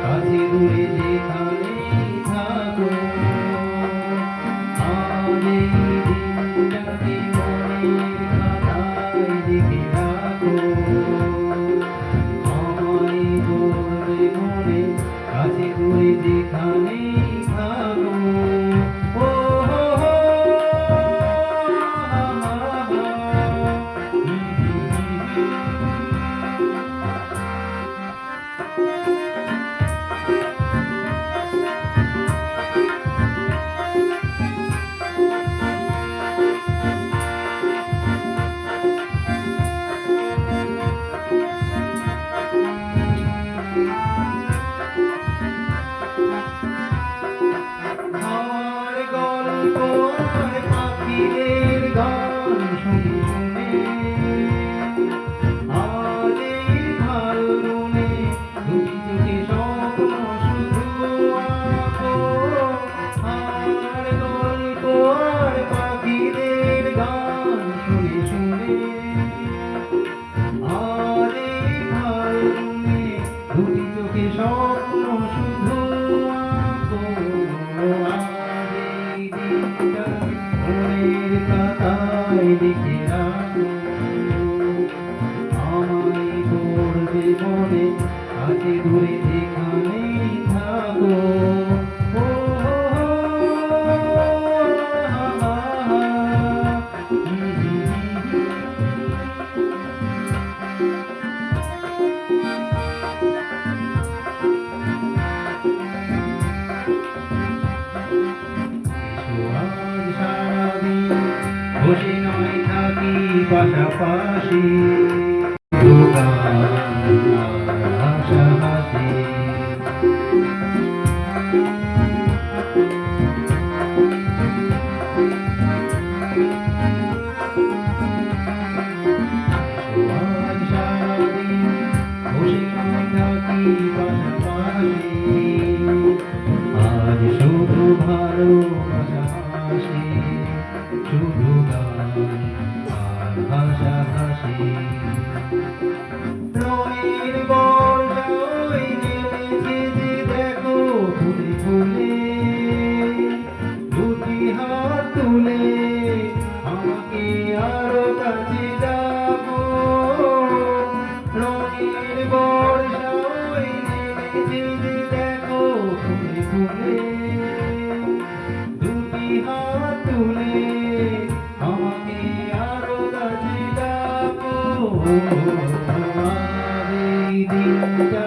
কাছে দূরে যেখানেই থাকো, আজ এই দিনটাকে মনের খাতায় লিখে রাখো। আমায় করবে মনে কাছে দূরে যেখানেই থাকো। ও হো হো, হা হা হা, হি হি হি আর গল্প আর পাখিদের গান শুনে শুনে আজ এই ভালো মনে দুটি চোখে স্বপ্ন শুধু আঁকো। আর গল্প আর পাখিদের গান শুনে শুনে আজ এই ভালো মনে দুটি চোখে স্বপ্ন শুধু আঁকো। আজ এই দিনটা মনের খাতায় লিখে রাখো। আমায় করবে মনে কাছে দূরে যেখানেই থাকো। ও হো হো, হা হা হা, হি হি হি। এসো আজ সারাদিন বসে নয় থাকি পাশাপাশি, দোকান আর হাসাহাসি। এসো আজ সারাদিন বসে নয় থাকি পাশাপাশি, আজ শুধু ভালোবাসা হাসি, শুধু গান আর হাসাহাসি। রঙের বর্ষায় নেমেছে যে দেখো ফুলে ফুলে, দুটি হাত তুলে আমাকে আরো কাছে ডাকো। রঙের বর্ষায় নেমেছে যে দেখো ফুলে ফুলে, দুটি হাত তুলে আমাকে আরো কাছে ডাকো। আর এই দিনটা